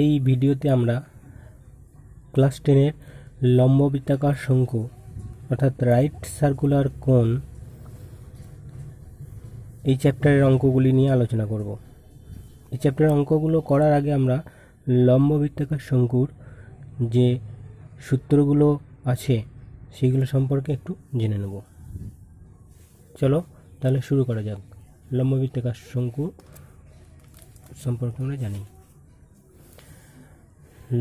এই ভিডিওতে আমরা ক্লাস 10-এর লম্ববৃত্তাকার শঙ্কু অর্থাৎ রাইট সার্কুলার কোন এই চ্যাপ্টারের অঙ্কগুলি নিয়ে আলোচনা করব। এই চ্যাপ্টারের অঙ্কগুলো করার আগে আমরা লম্ববৃত্তাকার শঙ্কুর যে সূত্রগুলো আছে সেগুলো সম্পর্কে একটু জেনে নেব। চলো তাহলে শুরু করা যাক। লম্ববৃত্তাকার শঙ্কু সম্পর্কে আমরা জানি।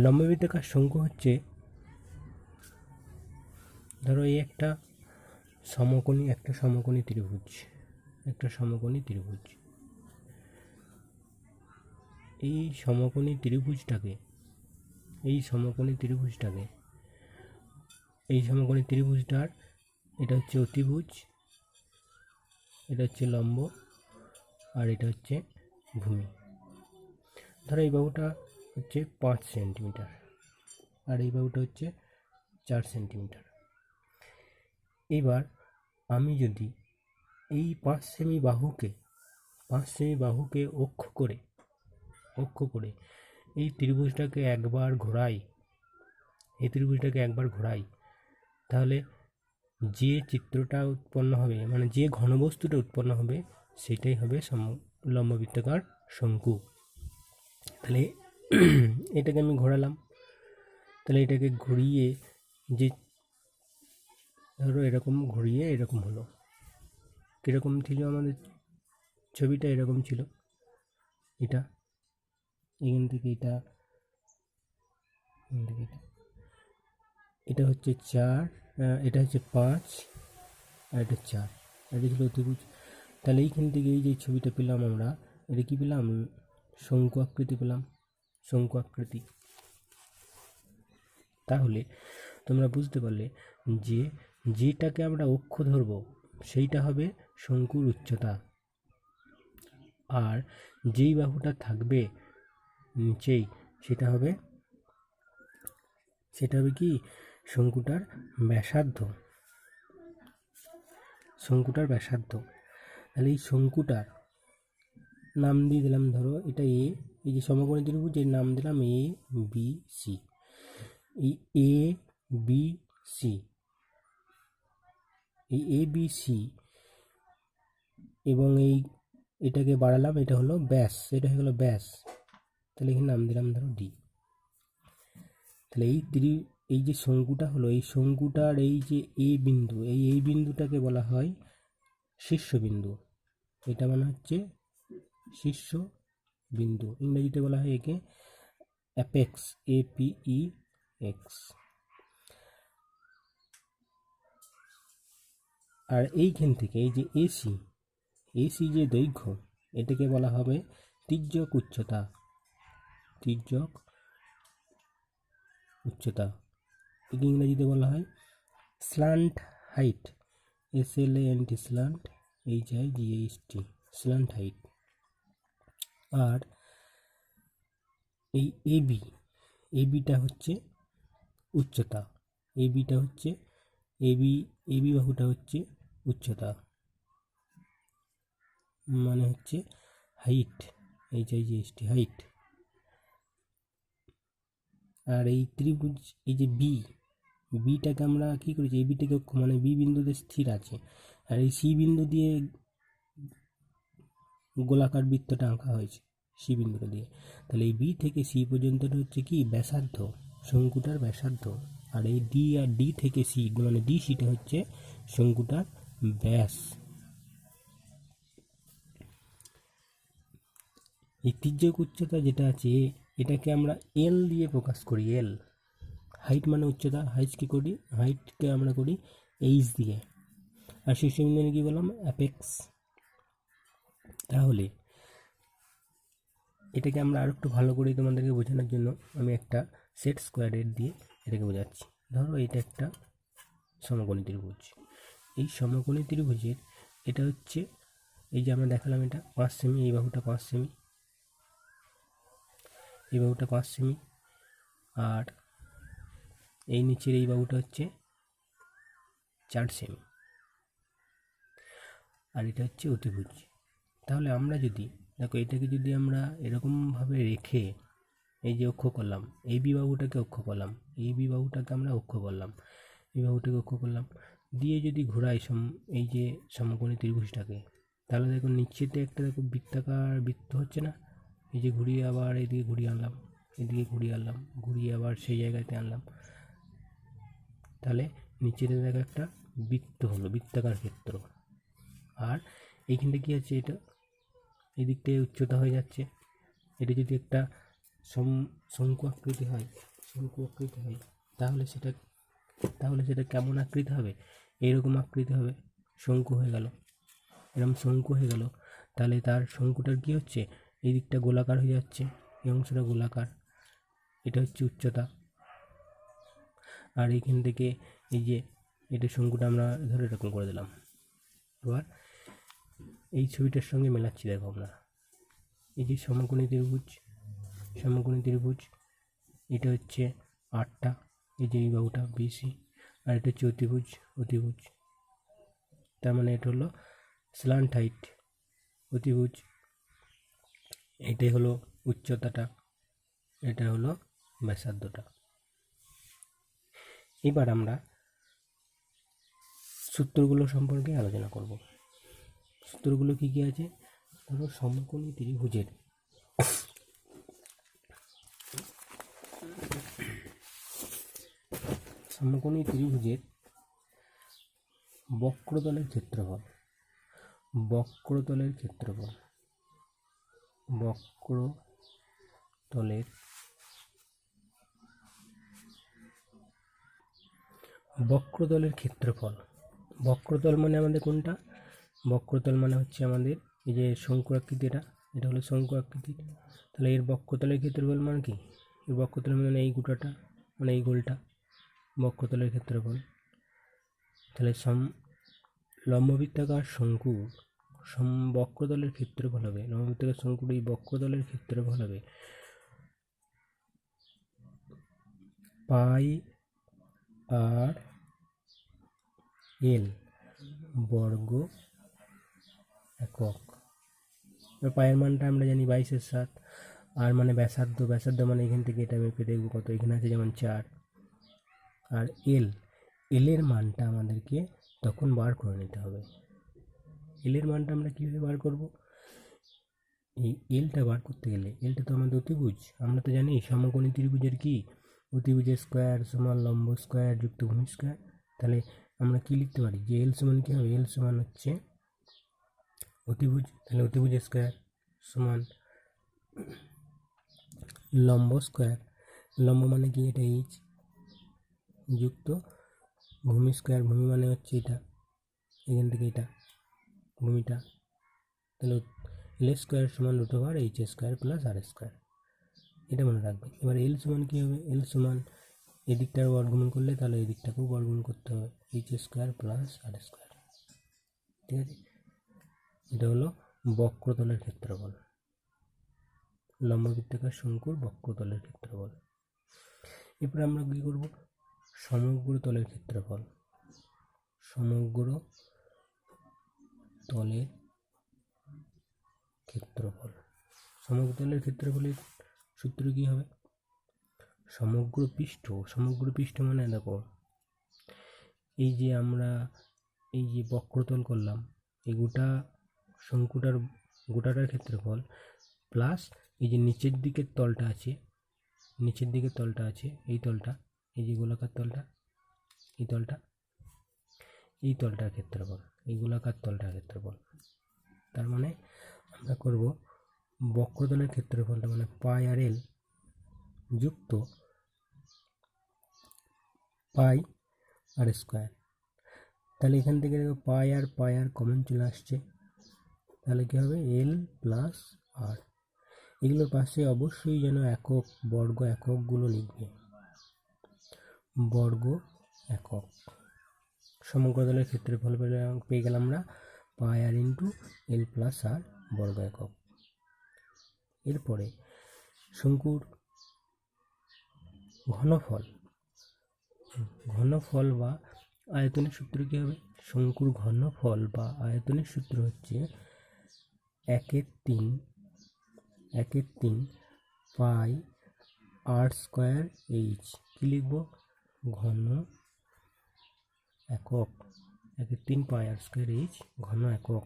লম্ববৃত্তাকার শঙ্কু হচ্ছে, ধরো এই একটা সমকোণী ত্রিভুজ, এই সমকোণী ত্রিভুজটার এটা হচ্ছে অতিভুজ, এটা হচ্ছে লম্ব, আর এটা হচ্ছে ভূমি। ধরো এই বাহুটা হচ্ছে 5 সেন্টিমিটার আর এই বাহুটা হচ্ছে 4 সেন্টিমিটার। এবার আমি যদি এই 5 সেমি বাহুকে অক্ষ করে এই ত্রিভুজটাকে একবার ঘোরাই, তাহলে যে চিত্রটা উৎপন্ন হবে, মানে যে ঘনবস্তুটা উৎপন্ন হবে, সেটাই হবে লম্ববৃত্তাকার শঙ্কু। তাহলে এটাকে আমি ঘোরালাম, তাহলে এটাকে ঘুরিয়ে যে ধরো এরকম ঘুরিয়ে এরকম হলো। কীরকম ছিল আমাদের ছবিটা? এরকম ছিল। এটা এখান থেকে এটা হচ্ছে 4, এটা হচ্ছে 5, আর এটা 4, এটা ছিল অতিভুজ। তাহলে এইখান থেকে এই যে ছবিটা পেলাম আমরা, এটা কি পেলাম? শঙ্কু আকৃতি। তাহলে তোমরা বুঝতে পারলে যে যেটাকে আমরা অক্ষ ধরব সেইটা হবে শঙ্কুর উচ্চতা, আর যেই বাহুটা থাকবে নিচেই সেটা হবে কি? শঙ্কুটার ব্যাসার্ধ। তাহলে এই শঙ্কুটার নাম দিয়ে দিলাম, ধরো এটা এই যে সমকোণী ত্রিভুজ, এর নাম দিলাম এ বি সি। এই এ বি সি এবং এটাকে বাড়ালাম, এটা হলো ব্যাস, এটা হয়ে গেল ব্যাস। তাহলে এখানে নাম দিলাম ধরো ডি। তাহলে এই যে শঙ্কুটা হলো, এই শঙ্কুটার এই যে এই বিন্দুটাকে বলা হয় শীর্ষবিন্দু। এটা মানে হচ্ছে শীর্ষবিন্দু, ইংরেজিতে বলা হয় একে অ্যাপেক্স, APEX। আর এইখান থেকে এই যে এসি যে দৈর্ঘ্য, এটাকে বলা হবে তির্যক উচ্চতা। একে ইংরেজিতে বলা হয় slant height, SLANT, slant, HIGHT, slant height. আর এই বিটা হচ্ছে উচ্চতা, এবি বাহুটা হচ্ছে উচ্চতা, মানে হচ্ছে হাইট, HIGHT, হাইট। আর এই ত্রিভুজ এই যে বিটাকে আমরা কি করেছি? এই বিটাকে মানে বি বিন্দুতে স্থির আছে, আর এই সি বিন্দু দিয়ে গোলাকার বৃত্তটা আঁকা হয়েছে সি বিন্দুটা দিয়ে। তাহলে এই বি থেকে সি পর্যন্ত হচ্ছে কি? ব্যাসার্ধ, শঙ্কুটার ব্যাসার্ধ। আর এই ডি থেকে সি, মানে ডি সিটা হচ্ছে শঙ্কুটার ব্যাস। এই তির্যক উচ্চতা যেটা আছে, এটাকে আমরা এল দিয়ে প্রকাশ করি। এল হাইট মানে উচ্চতা, হাইটকে আমরা করি এইচ দিয়ে। আর শীর্ষবিন্দু কি বললাম? অ্যাপেক্স। তাহলে এটাকে আমরা আর একটু ভালো করে তোমাদেরকে বোঝানোর জন্য আমি একটা সেট স্কোয়ারের দিয়ে এটাকে বোঝাচ্ছি। ধরো এটা একটা সমকোণী ত্রিভুজ। এই সমকোণী ত্রিভুজের এটা হচ্ছে, এই যে আমরা দেখালাম, এটা 5 সেমি, এই বাহুটা 5 সেমি, আর এই নিচের এই বাহুটা হচ্ছে 4 সেমি, আর এটা হচ্ছে অতিভুজ। তাহলে আমরা যদি দেখো, এটাকে যদি আমরা এরকমভাবে রেখে এই যে অক্ষ করলাম, এই বিবাহুটাকে অক্ষ করলাম, এই বিবাহুটাকে আমরা অক্ষ করলাম, এই বাহুটাকে অক্ষ করলাম, দিয়ে যদি ঘোরাই এই যে সমকোণী ত্রিভুজটাকে, তাহলে দেখুন নিচেতে একটা দেখো বৃত্তাকার বৃত্ত হচ্ছে না, এই যে ঘুরিয়ে আবার এদিকে ঘুরিয়ে আনলাম, এদিকে ঘুরিয়ে আনলাম, ঘুরিয়ে আবার সেই জায়গাতে আনলাম, তাহলে নিচেতে দেখো একটা বৃত্ত হলো, বৃত্তাকার ক্ষেত্র। আর এইখানটা কী আছে, এটা এই দিক থেকে উচ্চতা হয়ে যাচ্ছে, এটা যদি একটা শঙ্কু আকৃতি হয়, শঙ্কু আকৃতি হয়, তাহলে সেটা কেমন আকৃতি হবে, এইরকম আকৃতি হবে, শঙ্কু হয়ে গেল, এরকম শঙ্কু হয়ে গেল। তাহলে তার শঙ্কুটার কী হচ্ছে, এই দিকটা গোলাকার হয়ে যাচ্ছে, এই অংশটা গোলাকার, এটা হচ্ছে উচ্চতা। আর এইখান থেকে এই যে এটা শঙ্কুটা আমরা ধরে এরকম করে দিলাম। এবার এই ছবিটার সঙ্গে মেলাচ্ছি, দেখো আমরা এই যে সমকোণী ত্রিভুজ, সমকোণী ত্রিভুজ, এটা হচ্ছে 8টা, এই যে এই বাহুটা বিসি, আর এটা হচ্ছে অতিভুজ, অতিভুজ, তার মানে এটা হলো স্ল্যান্ট হাইট, অতিভুজ, এটাই হলো উচ্চতাটা, এটা হলো ব্যাসার্ধটা। এবার আমরা সূত্রগুলো সম্পর্কে আলোচনা করব। সূত্রগুলো কী কী আছে, ধরো সমকোণী ত্রিভুজের সমকোণী ত্রিভুজের বক্রতলের ক্ষেত্রফল, বক্রতলের ক্ষেত্রফল, বক্রতলের বক্রতলের ক্ষেত্রফল, বক্রতল মানে আমাদের কোনটা, বক্রতল মানে হচ্ছে আমাদের এই যে শঙ্কু আকৃতিটা, এটা হলো শঙ্কু আকৃতি, তাহলে এর বক্রতলের ক্ষেত্রফল মানে কি, এই বক্রতলের মানে এই গোটাটা, মানে এই গোলটা বক্রতলের ক্ষেত্রফল। তাহলে লম্ববৃত্তাকার শঙ্কু বক্রতলের ক্ষেত্রফল হবে, লম্ববৃত্তাকার শঙ্কুর এই বক্রতলের ক্ষেত্রফল হবে পাই আর এল বর্গ একক। পায়ের মানটা আমরা জানি 22/7, আর মানে ব্যাসার্ধ, ব্যাসার্ধ মানে এখান থেকে এটা মেপে দেখবো কত, এখানে আছে যেমন 4, আর এলের মানটা আমাদেরকে তখন বার করে নিতে হবে। এলের মানটা আমরা কীভাবে বার করব, এই এলটা বার করতে গেলে, এলটা তো আমাদের অতিভুজ, আমরা তো জানি সমকোণী ত্রিভুজের কি, অতিভুজের স্কোয়ার সমান লম্ব স্কোয়ার যুক্ত ভূমি স্কোয়ার। তাহলে আমরা কি লিখতে পারি, যে এল সমান কী হবে, এল সমান হচ্ছে অতিভুজ, তাহলে অতিভুজের স্কোয়ার সমান লম্ব স্কোয়ার, লম্ব মানে কি, এটা এইচ যুক্ত ভূমি স্কোয়ার, ভূমি মানে হচ্ছে এটা, এখান থেকে এটা ভূমিটা, তাহলে এল স্কোয়ার সমান √এইচ স্কোয়ার প্লাস আর স্কোয়ার, এটা মনে রাখবে। এবার এল সমান কী হবে, এল সমান এদিকটার বর্গমূল করলে তাহলে এই দিকটাকেও বর্গমূল করতে হবে, এইচ স্কোয়ার প্লাস আর স্কোয়ার, ঠিক আছে। এটা হলো বক্রতলের ক্ষেত্রফল, লম্ববৃত্তাকার শঙ্কুর বক্রতলের ক্ষেত্রফল। এরপরে আমরা কী করব, সমগ্র তলের ক্ষেত্রফল, সমগ্র তলের ক্ষেত্রফল, সমগ্র তলের ক্ষেত্রফলের সূত্র কী হবে, সমগ্র পৃষ্ঠ, সমগ্র পৃষ্ঠ মানে দেখো এই যে আমরা এই যে বক্রতল করলাম, এই গোটা শঙ্কুটার গোটাটার ক্ষেত্রফল প্লাস এই যে নিচের দিকের তলটা আছে, নিচের দিকের তলটা আছে, এই তলটা, এই যে গোলাকার তলটা, এই তলটা, এই তলটার ক্ষেত্রফল, এই গোলাকার তলটার ক্ষেত্রফল। তার মানে আমরা করব বক্রতলের ক্ষেত্রফলটা মানে পাই আর এল যুক্ত পাই আর স্কোয়ার। তাহলে এখান থেকে দেখো পাই আর কমন চলে আসছে, তাহলে কী হবে, এল প্লাস আর, এগুলোর পাশে অবশ্যই যেন একক, বর্গ এককগুলো লিখবে, বর্গ একক। সমগ্র তলের ক্ষেত্রফল পেয়ে গেলাম আমরা পাই আর ইন্টু এল প্লাস আর বর্গ একক। এরপরে শঙ্কুর ঘনফল, ঘনফল বা আয়তনের সূত্র কী হবে, শঙ্কুর ঘনফল বা আয়তনের সূত্র হচ্ছে 1/3 পাই আর স্কোয়ার এইচ। কী লিখব? ঘন একক। 1/3 পাই আর স্কোয়ার এইচ ঘন একক।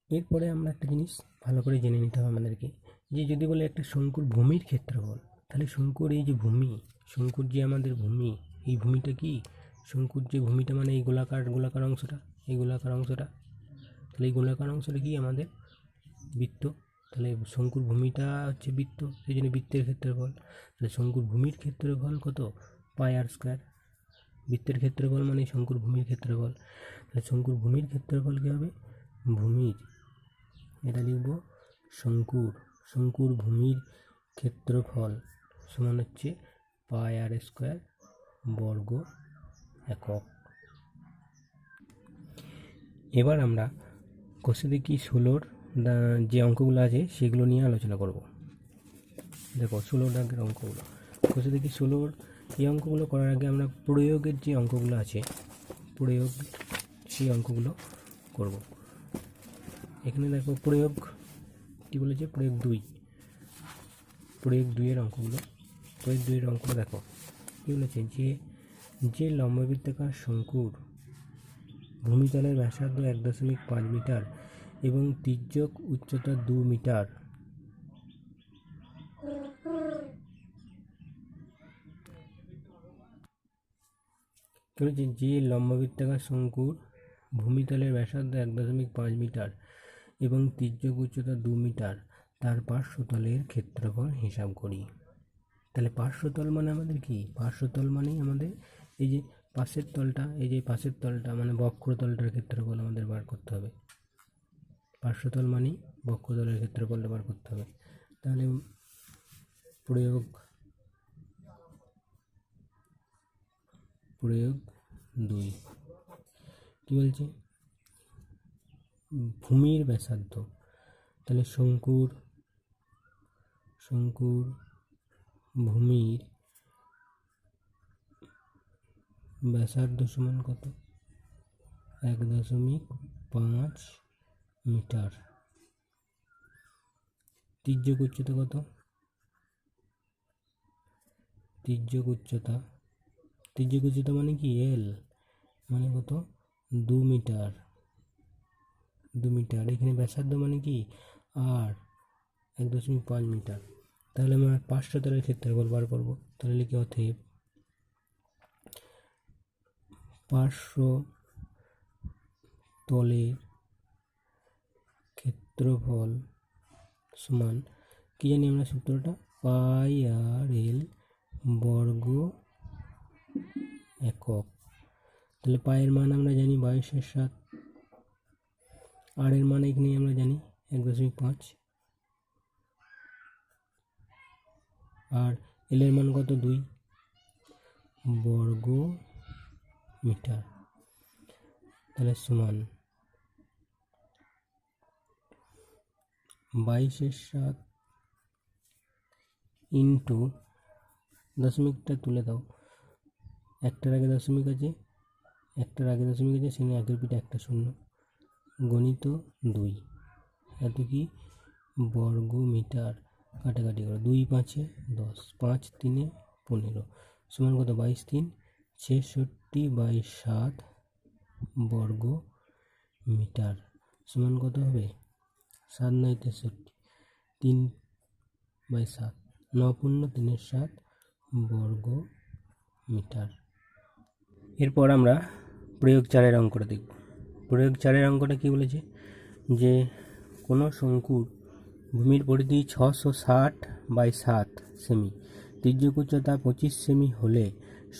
এরপরে আমরা একটা জিনিস ভালো করে জেনে নিতে হবে আমাদেরকে, যে যদি বলে একটা শঙ্কুর ভূমির ক্ষেত্রফল, তাহলে শঙ্কুর এই যে ভূমি, শঙ্কুর যে আমাদের ভূমি, এই ভূমিটা কি? শঙ্কুর যে ভূমিটা মানে এই গোলাকার অংশটা, এই গোলাকার অংশটা, তাহলে এই গোলাকার অংশটা কি আমাদের বৃত্ত। তাহলে শঙ্কুর ভূমিটা হচ্ছে বৃত্ত, সেই জন্য বৃত্তের ক্ষেত্রফল। তাহলে শঙ্কুর ভূমির ক্ষেত্রফল কত? পাই আর স্কোয়ার। বৃত্তের ক্ষেত্রফল মানে শঙ্কুর ভূমির ক্ষেত্রফল। তাহলে শঙ্কুর ভূমির ক্ষেত্রফল কী হবে? ভূমির, এটা লিখব শঙ্কুর ভূমির ক্ষেত্রফল সমান হচ্ছে পাই আর স্কোয়ার বর্গ একক। এবার আমরা কোষে দেখি 16 যে অঙ্কগুলো আছে সেগুলো নিয়ে আলোচনা করব। দেখো 16 দাগের অঙ্কগুলো, কোষে দেখি 16 এই অঙ্কগুলো করার আগে আমরা প্রয়োগের যে অঙ্কগুলো আছে, প্রয়োগ সেই অঙ্কগুলো করব। এখানে দেখো প্রয়োগ কী বলেছে? প্রয়োগ 2 এর অঙ্কগুলো। প্রয়োগ 2 এর অঙ্কগুলো দেখো কী বলেছে, যে লম্ববৃত্তাকার শঙ্কুর ভূমিতলের ব্যাসার্ধ 1.5 মিটার এবং তির্যক উচ্চতা 2 মিটার, যে লম্ববৃত্তাকার শঙ্কুর ভূমিতলের ব্যাসার্ধ 1.5 মিটার এবং তির্যক উচ্চতা 2 মিটার, তার পার্শ্বতলের ক্ষেত্রফল হিসাব করি। তাহলে পার্শ্বতল মানে আমাদের কি? পার্শ্বতল মানেই আমাদের এই যে পাশের তলটা, এই যে পাশের তলটা মানে বক্রতলটার ক্ষেত্রফল আমাদের বার করতে হবে। পার্শ্বতল মানেই বক্রতলের ক্ষেত্রফলটা বার করতে হবে। তাহলে প্রয়োগ 2 কি বলছে? ভূমির ব্যাসার্ধ। তাহলে শঙ্কুর ভূমির ব্যাসার্ধ সমান কত? 1.5 মিটার। তির্যক উচ্চতা কত? তির্যক উচ্চতা মানে কি? এল মানে কত? 2 মিটার। এখানে ব্যাসার্ধ মানে কি? আর 1.5 মিটার। তাহলে আমরা পার্শ্বতলের ক্ষেত্রফল বার করব। তাহলে লিখি অতএব পার্শ্বতলের ক্ষেত্রফল সমান, কি জানি আমরা সূত্রটা? পাই আর এল বর্গ একক। তাহলে পায়ের মান আমরা জানি 22/7, আর এর মান এখানে আমরা জানি 1.5, আর এল এর মান কত? 2 বর্গ মিটার। তাহলে সমান 22/7 ইন্টু, দশমিকটা তুলে দাও, একটার আগে দশমিক আছে, সেখানে আগের পিঠে একটা শূন্য, গণিত 2 এত কি? বর্গ মিটার। কাটাকাটি করো, 2 5 10, 5 3 15 সমান কত? 22 3 66/7 বর্গ মিটার সমান কত হবে? 7 9 63, 3/7, 9 পূর্ণ 3/7 বর্গ মিটার। এরপর আমরা প্রয়োগ 4-এর অঙ্কটা দেখব। প্রয়োগ 4-এর অঙ্কটা কী বলেছে? যে কোনো শঙ্কুর ভূমির পরিধি 660/7 সেমি, তির্যক উচ্চতা 25 সেমি হলে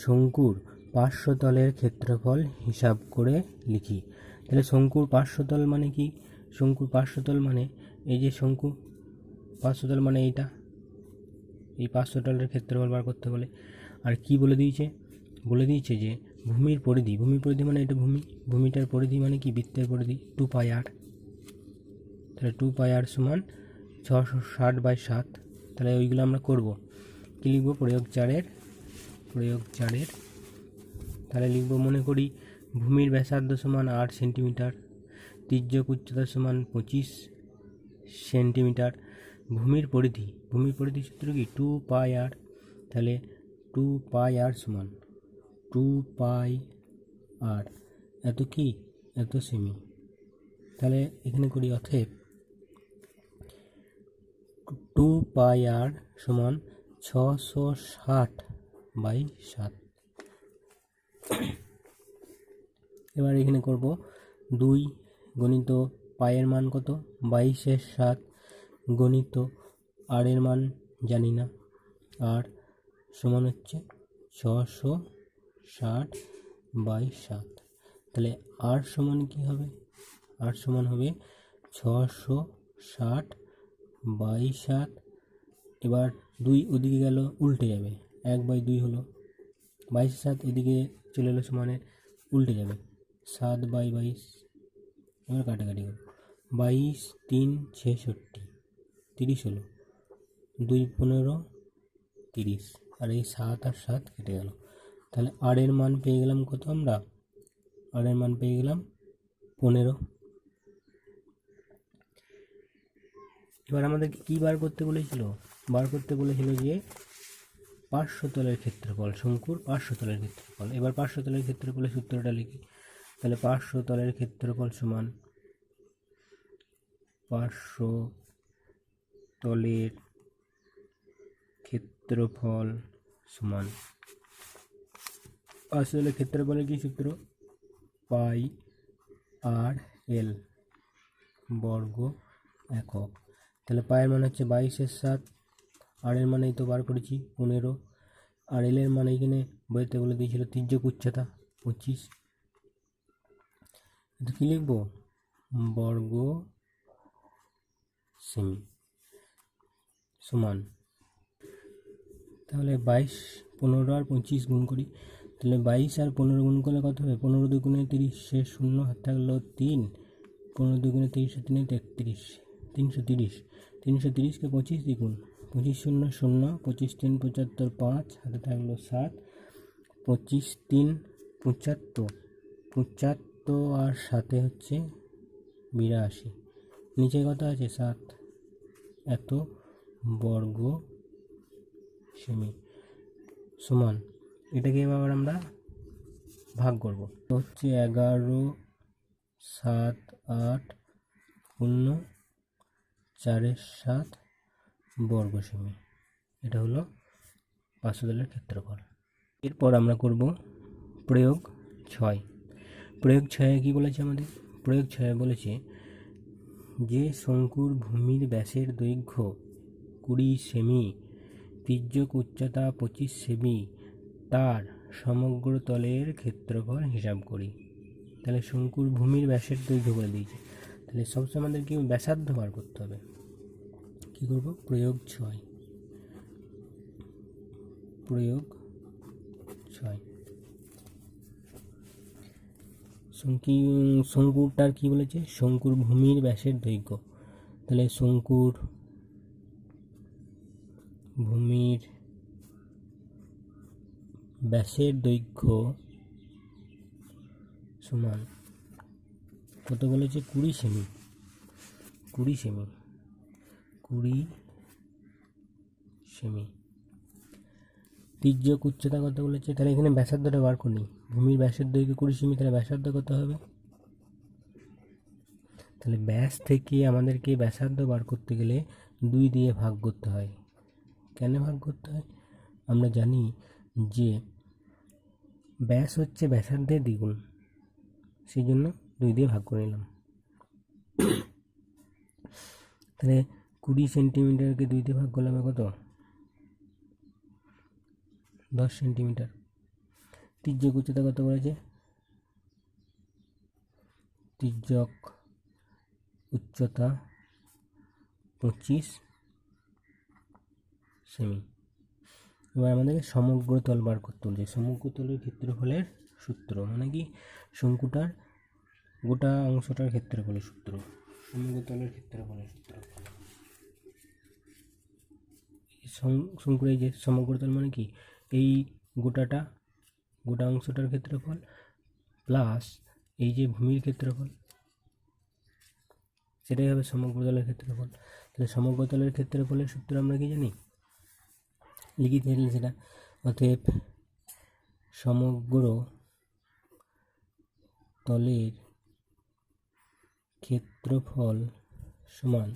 শঙ্কুর পার্শ্বতলের ক্ষেত্রফল হিসাব করে লিখি। তাহলে শঙ্কুর পার্শ্বতল মানে কি? শঙ্কুর পার্শ্বতল মানে এই যে শঙ্কু, পার্শ্বতল মানে এইটা, এই পার্শ্বতলের ক্ষেত্রফল বার করতে বলে। আর কি বলে দিয়েছে যে ভূমির পরিধি মানে এটা ভূমিটার পরিধি মানে কি? বৃত্তের পরিধি 2 পাই আর। তাহলে 2 পাই আর সমান 660/7। তাহলে ওইগুলো আমরা করব। কী লিখব? প্রয়োগ 4-এর তাহলে লিখব, মনে করি ভূমির ব্যাসার্ধ সমান 8 সেন্টিমিটার, তির্যক উচ্চতা সমান 25 সেন্টিমিটার, ভূমির পরিধি সূত্র কি 2πr, তাহলে 2πr সমান 2πr, এত কি এত সেমি। তাহলে এখানে করি, অতএব 2πr সমান 660/7। এবার এখানে করব 2 গণিত পায়ের মান কত, 22/7 গণিত আর এর মান জানি না, আর সমান হচ্ছে 660/7। তাহলে আর সমান কি হবে, আর সমান হবে 660/7। এবার 2 ওদিকে গেল, উল্টে যাবে, 1/2 হলো, 22/7 এদিকে চলে এলো, সমানের উল্টে যাবে, 7/22। এবার কাটাকাটি করব, 22 3 66, 30 হলো, 2 15 30, আর এই 7 আর 7 কেটে গেল। তাহলে আর এর মান পেয়ে গেলাম কত, আমরা আর এর মান পেয়ে গেলাম 15। এবার আমাদেরকে কী বার করতে বলেছিল, যে পার্শ্বতলের ক্ষেত্রফল, শঙ্কুর পার্শ্বতলের ক্ষেত্রফল। এবার পার্শ্বতলের ক্ষেত্রফলের সূত্রটা লিখি। তাহলে পার্শ্বতলের ক্ষেত্রফল সমান পার্শ্বতলের ক্ষেত্রফল সমান পার্শ্বতলের ক্ষেত্রফলের কি সূত্র, πr/l বর্গ একক। তাহলে পায়ের মান হচ্ছে 22/7, আর এর মানে তো বার করেছি 15, আর এল এর মানে এখানে বইতে বলে দিয়েছিল তির্যক উচ্চতা 25। এটা কি লিখবো, বর্গ সেমি সমান। তাহলে 22 15 আর 25 গুণ করি, তাহলে 22 আর 15 গুণ করলে কত হবে, 15 দুগুণে 30, সে 0 হাত থাকলো 3, 15 দুগুণে 30 3 33, 330, 330কে 25 দ্বিগুণ, 25 0 0, 25 3 75, 5 হাতে থাকলো 7, 25 3 75, 75 আর সাথে হচ্ছে 82, নিচে কত আছে 7, এত বর্গ সেমি সমান। এটাকে এবার আমরা ভাগ করব, তো হচ্ছে 11 7 8 0 4/7 বর্গ সেমি। এটা হলো পার্শ্বতলের ক্ষেত্রফল। এরপর আমরা করব প্রয়োগ 6। প্রয়োগ 6 কি বলেছে আমাদের, প্রয়োগ 6 বলেছে যে শঙ্কুর ভূমির ব্যাসের দৈর্ঘ্য 20 সেমি, তির্যক উচ্চতা 25 সেমি, তার সমগ্র তলের ক্ষেত্রফল হিসাব করি। তাহলে শঙ্কুর ভূমির ব্যাসের দৈর্ঘ্য বলে দিয়েছে, তাহলে সবসময় আমাদেরকে ব্যাসার্ধ বার করতে হবে। কী করব, প্রয়োগ 6, প্রয়োগ 6। শঙ্কুরটার কি বলেছে, শঙ্কুর ভূমির ব্যাসের দৈর্ঘ্য। তাহলে শঙ্কুর ভূমির ব্যাসের দৈর্ঘ্য সমান কত বলেছে, 20 সেমি, 20 সেমি, 20 সেমি। তির্যক উচ্চতা কত বলেছে, তাহলে এখানে ব্যাসার্ধটা বার করি, ভূমির ব্যাসের দৈর্ঘ্য 20 সেমি, তাহলে ব্যাসার্ধ কত হবে, তাহলে ব্যাস থেকে আমাদেরকে ব্যাসার্ধ বার করতে গেলে 2 দিয়ে ভাগ করতে হয়। কেন ভাগ করতে হয়, আমরা জানি যে ব্যাস হচ্ছে ব্যাসার্ধের দ্বিগুণ, সেই জন্য 2 দিয়ে ভাগ করে নিলাম। তাহলে 20 সেন্টিমিটারকে 2 দিয়ে ভাগ করলে কত, 10 সেন্টিমিটার। তির্যক উচ্চতা কত বলেছে, তির্যক উচ্চতা 25 সেমি। এবার আমাদেরকে সমগ্র তল বার করতে বলছে। সমগ্র তলের ক্ষেত্রফলের সূত্র মানে কি, শঙ্কুটার গোটা অংশটার ক্ষেত্রফলের সূত্র, সমগ্র তলের ক্ষেত্রফলের সূত্র। শঙ্কুর এই যে সমগ্র তল মানে কি, এই গোটা অংশটার ক্ষেত্রফল প্লাস এই যে ভূমির ক্ষেত্রফল, সেটাই হবে সমগ্র তলের ক্ষেত্রফল। তাহলে সমগ্র তলের ক্ষেত্রফলের সূত্র আমরা কি জানি, লিখি তাহলে সেটা। অতএব সমগ্র তলের ক্ষেত্রফল সমান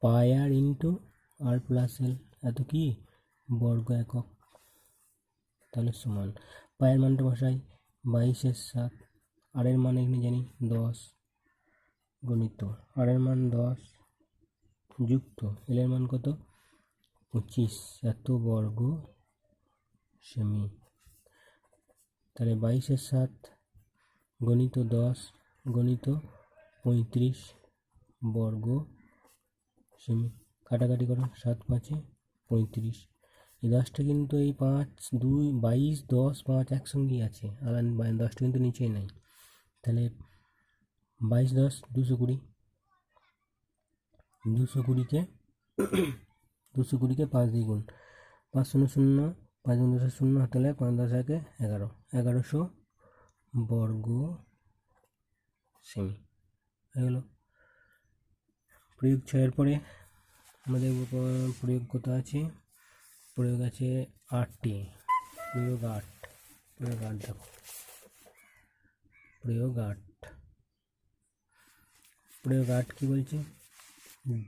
পাই আর ইন্টু আর প্লাস এল, এত কি বর্গ একক। তাহলে সমান পায়ের মানটা বসাই 22/7, আর এর মান এখানে জানি 10 গণিত আর এর মান 10 যুক্ত এল এর মান কত 25 এত বর্গ সেমি। তাহলে 22/7 গণিত 10 গণিত 35 বর্গ সেমি। কাটাকাটি করো 7×5 35। এই 10টা কিন্তু এই 5 2 22 10 5 একসঙ্গেই আছে, আর 10টা কিন্তু নিচেই নাই। তাহলে 22 10 220, 220কে 220কে 5 দিয়ে গুণ, 5 0 0 5 10 0, তাহলে 5 10 1 11, 1100 বর্গ সেমি হয়ে গেল। প্রয়োগ 6-এর পরে আমাদের প্রয়োগ কত আছে, প্রয়োগ আছে 8টি। প্রয়োগ 8 দেখো, প্রয়োগ 8 কি বলছে,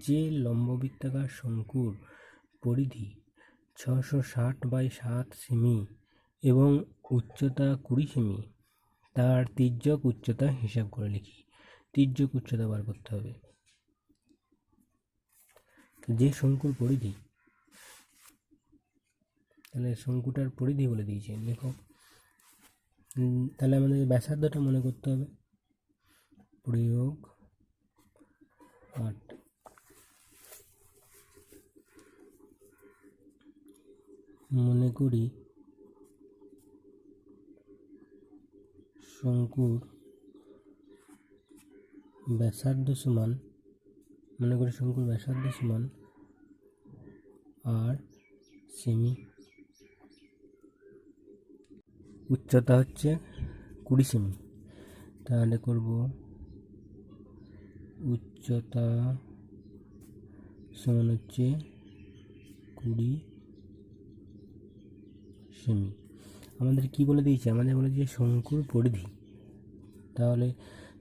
যে লম্ববৃত্তাকার শঙ্কুর পরিধি 660/7 সেমি এবং উচ্চতা 20 সেমি, তার তির্যক উচ্চতা হিসাব করে লিখি। তির্যক উচ্চতা বার করতে হবে। যে শঙ্কুর পরিধি, তাহলে শঙ্কুটার পরিধি বলে দিয়েছে, লেখো। তাহলে আমাদের ব্যাসার্ধটা মনে করতে হবে। প্রয়োগ 8, মনে করি শঙ্কুর ব্যাসার্ধ সমান, আর সেমি, উচ্চতা হচ্ছে 20 সেমি। তাহলে করব উচ্চতা সমান হচ্ছে 20 সেমি। আমাদের কি বলে দিয়েছে, আমাদের বলে দিয়েছে শঙ্কুর পরিধি। তাহলে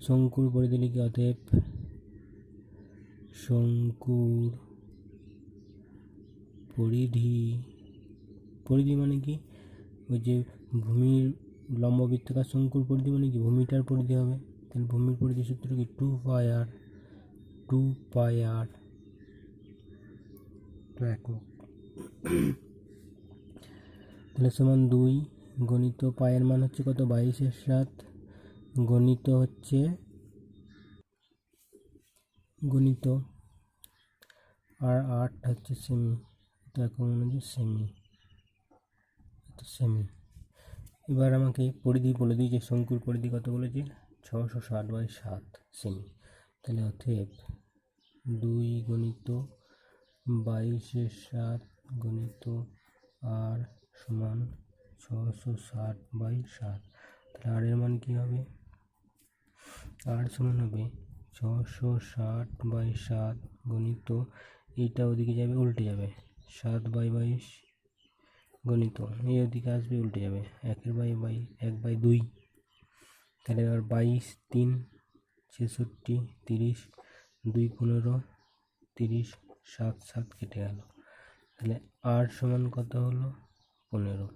শঙ্কুর পরিধি লিখি, অতএব শঙ্কুর পরিধি মানে কি, ওই যে ভূমির লম্ববৃত্তাকার শঙ্কুর পরিধি মানে কি ভূমিটার পরিধি হবে। তাহলে ভূমির পরিধি সূত্র কি 2πr একক। তাহলে সমান 2 গণিত পায়ের মান হচ্ছে কত 22/7 গণিত হচ্ছে গণিত আর 8 হচ্ছে সেমি, তো এখন মনে হচ্ছে সেমি। এবার আমাকে পরিধি বলে দিই, যে শঙ্কুর পরিধি কত বলেছে 660/7 সেমি। তাহলে অতএব 2 গণিত 22/7 গণিত আর সমান 660/7। তাহলে আর এর মান কি হবে, আর সমান হবে 660/7 গণিত, এইটা ওদিকে যাবে উল্টে যাবে 7/22 গণিত, এই ওদিকে আসবে উল্টে যাবে 1/2। তাহলে এবার 22 3 66 30 2 15 30 7 7 কেটে গেল। তাহলে আর সমান কত হলো 15।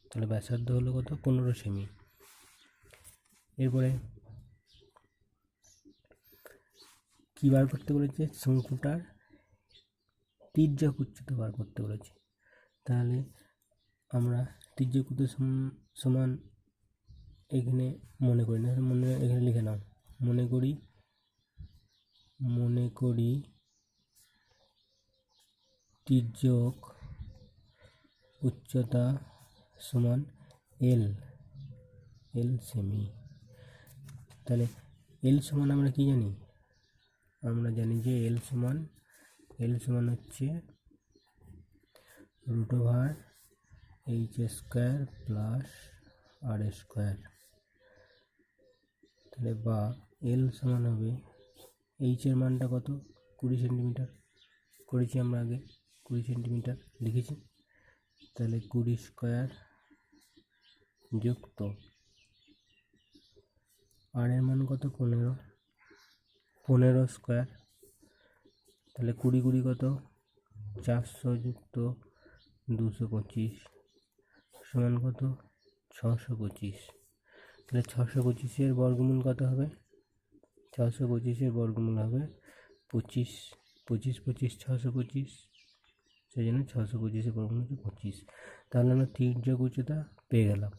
তাহলে ব্যাসার্ধ হলো কত 15 সেমি। এরপরে কি বার করতে বলেছে, শঙ্কুটার তির্যক উচ্চতা বার করতে বলেছে। তাহলে আমরা তির্যক উচ্চতা সমান এখানে মনে করি না, এখানে লিখে নাও, মনে করি তির্যক উচ্চতা সমান এল সেমি। তাহলে এল সমান আমরা কি জানি, আমরা জানি যে এল সমান হচ্ছে √h² প্লাস r²। তাহলে বা এল সমান হবে, এইচ এর মানটা কত 20 সেন্টিমিটার করেছি আমরা আগে, 20 সেন্টিমিটার লিখেছি। তাহলে 20 স্কোয়ার যুক্ত আর এর মান কত, 15 স্কোয়ার। তাহলে 20 20 কত, 400 যুক্ত 225 সমান কত, 625। তাহলে 625-এর বর্গমূল কত হবে, 625-এর বর্গমূল হবে 25, 25 25 625, সেই জন্য 625-এর বর্গমূল হচ্ছে 25। তাহলে আমরা তির্যক উচ্চতা পেয়ে গেলাম।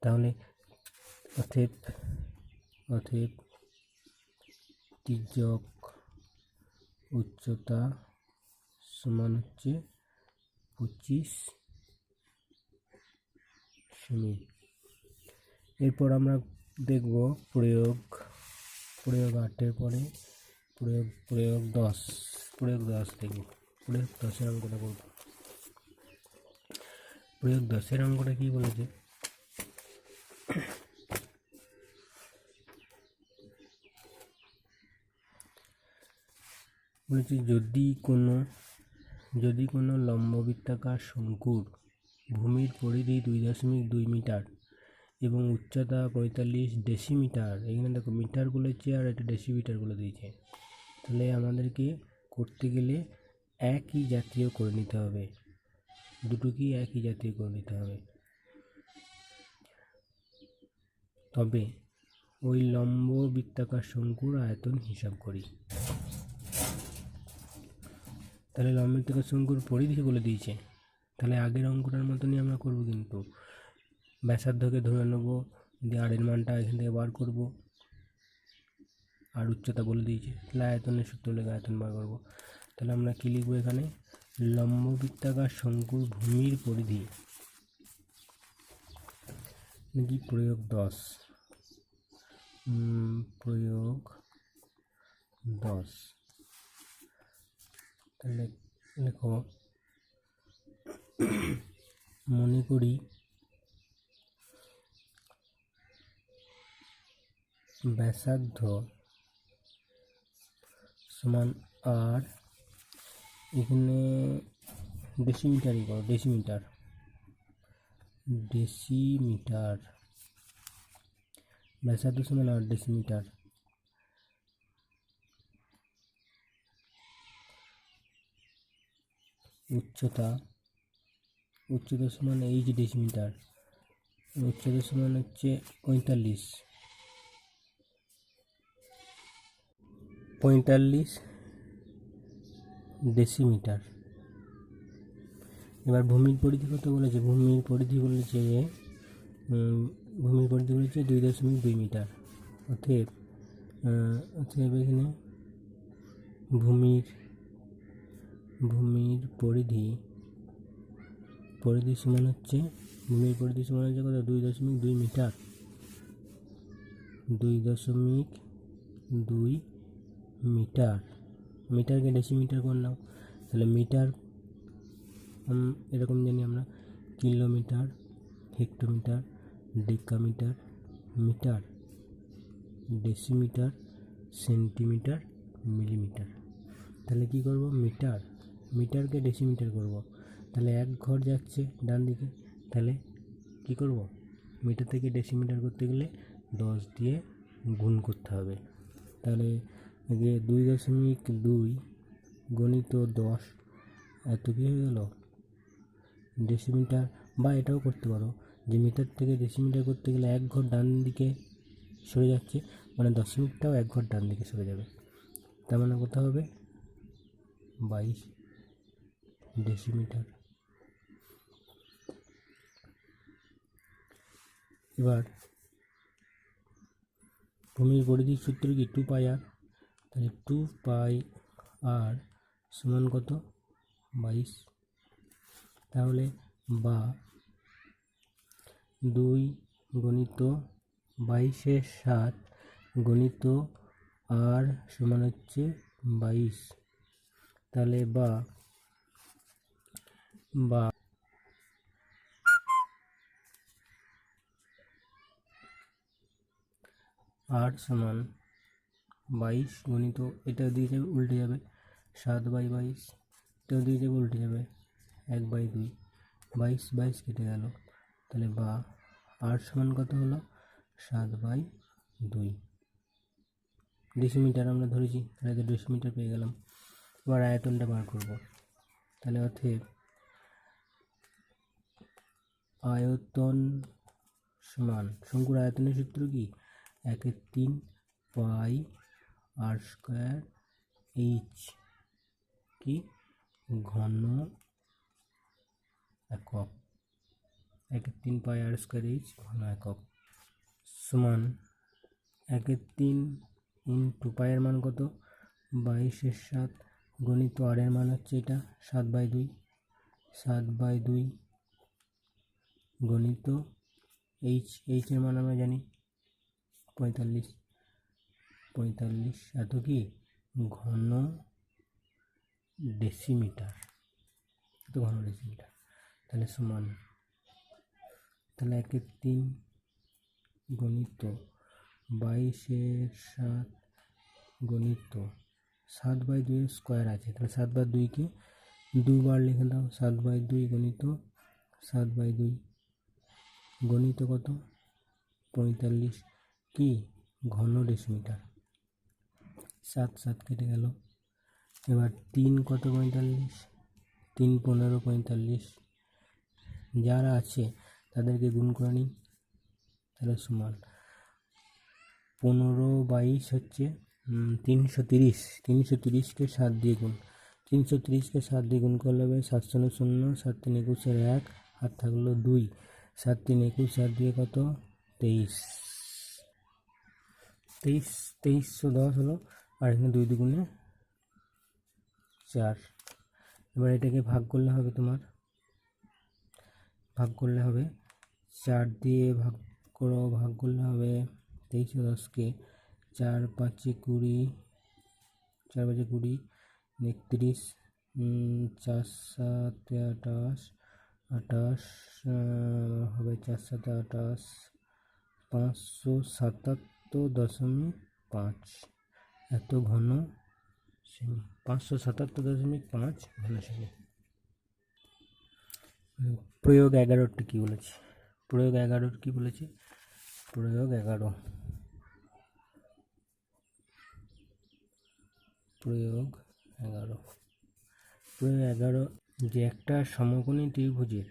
তাহলে অতএব তির্যক উচ্চতা সমান হচ্ছে 25 সেমি। এরপর আমরা দেখব প্রয়োগ 8-এর পরে প্রয়োগ 10 দেখব। প্রয়োগ 10-এর অঙ্কটা করব। প্রয়োগ 10-এর অঙ্কটা কি বলেছে, বলেছে যদি কোনো লম্ববৃত্তাকার শঙ্কুর ভূমির পরিধি 2.2 মিটার এবং উচ্চতা 45 ডেসিমিটার, এখানে দেখো মিটার বলেছে আর এটা ডেসিমিটার বলে দিয়েছে, তাহলে আমাদেরকে করতে গেলে একই জাতীয় করে নিতে হবে, দুটোকেই একই জাতীয় করে নিতে হবে। তবে ওই লম্ব বৃত্তাকার শঙ্কুর আয়তন হিসাব করি। তাহলে লম্ব বৃত্তাকার শঙ্কুর পরিধি বলে দিয়েছে, তাহলে আগের অঙ্কটার মতনই আমরা করব, কিন্তু ব্যাসার্ধকে ধরে নেবো, দিয়ে আর এর মানটা এখান থেকে বার করব, আর উচ্চতা বলে দিয়েছে, তাহলে আয়তনের সূত্র লেগে আয়তন বার করব। তাহলে আমরা কী লিখবো এখানে, লম্ব বৃত্তাকার শঙ্কুর ভূমির পরিধি নাকি প্রয়োগ 10, তাহলে লেখো, মনে করি ব্যাসার্ধ সমান আর, এখানে ডেসিমিটারই করো, ডেসিমিটার ব্যাসার্ধ সমান 8 ডেসিমিটার, উচ্চতা সমান এইচ ডেসিমিটার, উচ্চতা সমান হচ্ছে 45 ডেসিমিটার। এবার ভূমির পরিধি কত বলেছে, ভূমির পরিধি বলেছে 2.2 মিটার। অতএব এখানে ভূমির পরিধি সমান হচ্ছে কত, 2.2 মিটার, 2.2 মিটার। মিটারকে ডেসিমিটার করলাম, তাহলে মিটার এরকম জানি আমরা, kilometre, hectometre, decametre, metre, decimetre, centimetre, millimetre. তাহলে কি করব, মিটারকে ডেসিমিটার করব, তাহলে এক ঘর যাচ্ছে ডান দিকে, তাহলে কি করব, মিটার থেকে ডেসিমিটার করতে গেলে 10 দিয়ে গুণ করতে হবে। তাহলে 2.2 গণিত 10, এত কি হয়ে গেল ডেসিমিটার। বা এটাও করতে পারো যে মিটার থেকে ডেসিমিটার করতে গেলে এক ঘর ডান দিকে সরে যাচ্ছে, মানে দশমিকটাও এক ঘর ডান দিকে সরে যাবে, তার মানে কত হবে, 22 ডেসিমিটার। এবার ভূমির পরিধির সূত্র কি, 2πr, তাহলে 2πr সমান কত, 22। তাহলে বা 2 গণিত 22/7 গণিত আর সমান হচ্ছে 22। তাহলে বা আর সমান 22 গণিত, এটা দিয়ে যাবে উল্টে যাবে, 7/22, তো দিয়ে যাবে উল্টে যাবে 1/2, 22 কেটে গেল, তাহলে বা আর সমান কত হলো 7/2 ডেসিমিটার আমরা ধরেছি, তাহলে তো ডেসিমিটার পেয়ে গেলাম। এবার আয়তনটা বার করব, তাহলে অতএব আয়তন সমান শঙ্কুর আয়তনের সূত্র কি 1/3 পাই আর স্কোয়ার এইচ কি ঘন একক, 1/3 পাই আর স্কোয়ার এইচ ঘন একক সমান 1/3 ইন্টু পায়ের মান কত 22/7 গণিত আর এর মান হচ্ছে এটা 7/2, 7/2 গণিত এইচ এর মান আমরা জানি 45 এত কি ঘন ডেসিমিটার, এত ঘন ডেসিমিটার, তাহলে সমান, তাহলে 1/3 গণিত 22/7 গণিত 7/2 স্কোয়ার আছে, তাহলে 7/2কে দুবার লিখে দাও, 7/2 গণিত 7/2 গণিত কত 45 কি ঘন ডেসিমিটার, 7 কেটে গেল। এবার 3 কত 45, 3 15 45, যারা আছে তাদেরকে গুণ করে নিই, তাহলে সমান 15/22 হচ্ছে 330, 330কে 7 দিয়ে গুণ, 330কে 7 দিয়ে গুণ করলে হবে 7 0 0, 7 3 21 1, আর থাকলো 2, 7 3 21, 7 দিয়ে কত 23, 2310 হলো, আর এখানে 2 2 4। এবার এটাকে ভাগ করলে হবে, তোমার ভাগ করলে হবে 4 দিয়ে ভাগ করলে হবে 2310কে 4 5 20, 4 5 20 31, 4 7 28, 28 হবে 4 7 28, 577.5 এত ঘন সেমি, 577.5 ঘন সেমি। প্রয়োগ 11টি কি বলেছে, প্রয়োগ 11 কি বলেছে, প্রয়োগ 11 যে একটা সমকোণী ত্রিভুজের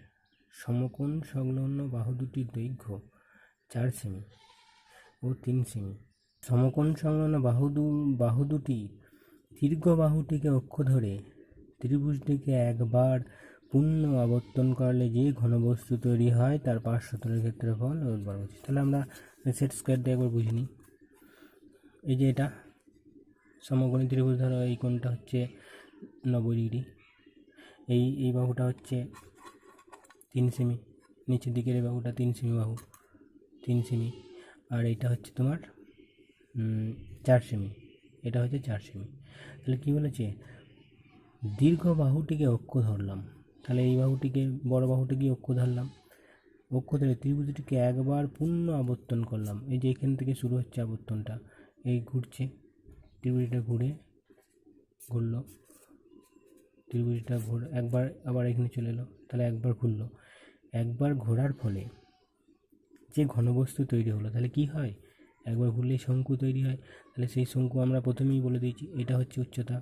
সমকোণ সংলগ্ন বাহু দুটির দৈর্ঘ্য 4 সেমি ও 3 সেমি, সমকোণ সংলগ্ন বাহু দুটি দীর্ঘ বাহুটিকে অক্ষ ধরে ত্রিভুজটিকে একবার পূর্ণ আবর্তন করলে যে ঘনবস্তু তৈরি হয় তার পার্শ্বতলের ক্ষেত্রফল উদ্বার হচ্ছে। তাহলে আমরা সেট স্কোয়ার দিয়ে একবার বুঝে নিই। এই যে এটা সমকোণী ত্রিভুজ, ধরো এই কোণটা হচ্ছে 90 ডিগ্রি, এই বাহুটা হচ্ছে 3 সেমি, নিচের দিকের এই বাহুটা 3 সেমি বাহু, 3 সেমি, আর এটা হচ্ছে তোমার 4 সেমি, এটা হচ্ছে 4 সেমি। তাহলে কি বলেছে, দীর্ঘ বাহুটিকে অক্ষ ধরলাম, তাহলে এই বাহুটিকে বড় বাহুটিকে অক্ষ ধরলাম, অক্ষ ধরে ত্রিভুজটিকে একবার পূর্ণ আবর্তন করলাম, এই যে এখান থেকে শুরু হচ্ছে আবর্তনটা, এই ঘুরছে ত্রিভুজটা ঘুরলো, ত্রিভুজটা একবার আবার এখানে চলে এলো, তাহলে একবার ঘুরলো, একবার ঘোরার ফলে যে ঘনবস্তু তৈরি হলো, তাহলে কি হয় একবার ঘুরলেই শঙ্কু তৈরি হয়, তাহলে সেই শঙ্কু আমরা প্রথমেই বলে দিয়েছি এটা হচ্ছে উচ্চতা,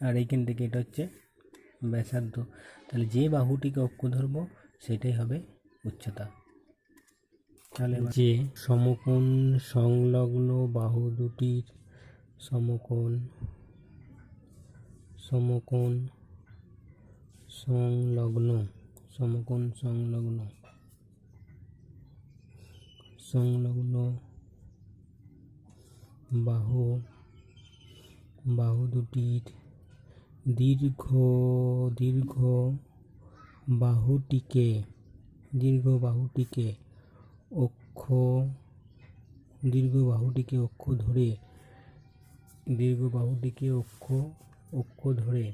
আর এইখান থেকে এটা হচ্ছে ব্যাসার্ধ, তাহলে যে বাহুটিকে অক্ষ ধরবো সেটাই হবে উচ্চতা। তাহলে যে সমকোণ সংলগ্ন বাহু দুটির সমকোণ সংলগ্ন বাহু দুটির দীর্ঘ বাহুটিকে অক্ষ ধরে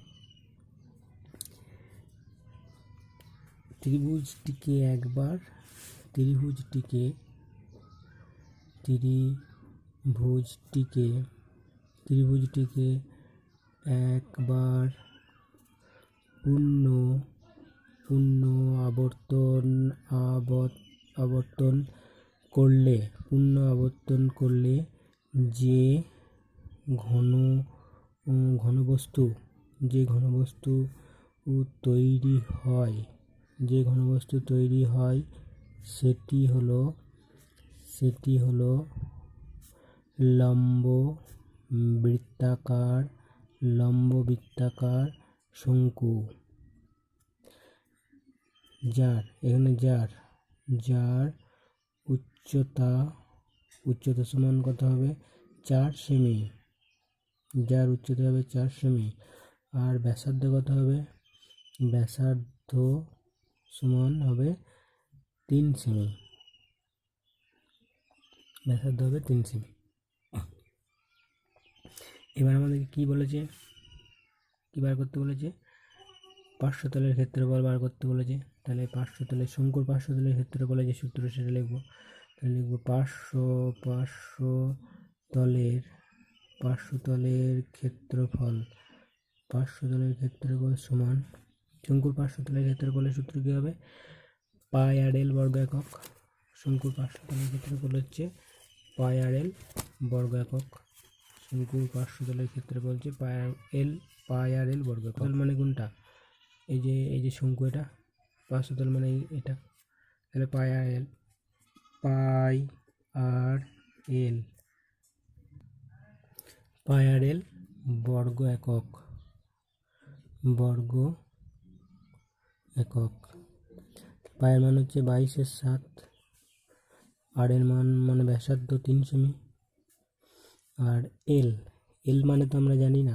ত্রিভুজটিকে একবার পূর্ণ পূর্ণ আবর্তন করলে যে ঘন ঘনবস্তু তৈরি হয় সেটি হলো লম্ব বৃত্তাকার শঙ্কু, যার উচ্চতা সমান কত হবে 4 সেমি, আর ব্যাসার্ধ কত হবে, ব্যাসার্ধ সমান হবে 3 সেমি, এবার আমাদেরকে কি বার করতে বলেছে, পার্শ্বতলের ক্ষেত্রফল বার করতে বলেছে। তাহলে শঙ্কুর পার্শ্বতলের ক্ষেত্রফলের যে সূত্র সেটা লিখবো। তাহলে লিখবো পার্শ্বতলের ক্ষেত্রফল সমান শঙ্কুর পার্শ্বতলের ক্ষেত্রফলের সূত্র কি হবে, পাই আর এল বর্গ একক। শঙ্কুর পার্শ্বতলের ক্ষেত্রফল হচ্ছে পাই আর এল বর্গ একক। শঙ্কুর পার্শ্বতলের ক্ষেত্রফল হচ্ছে পাই আর এল বর্গ একক। মানে কোনটা, এই যে শঙ্কু, এটা পার্শ্বতল মানে এটা। তাহলে পাই আর এল বর্গ একক। পায়ের মান হচ্ছে 22/7, আর এর মান মানে ব্যাসার্ধ 3 সেমি, আর এল মানে তো আমরা জানি না,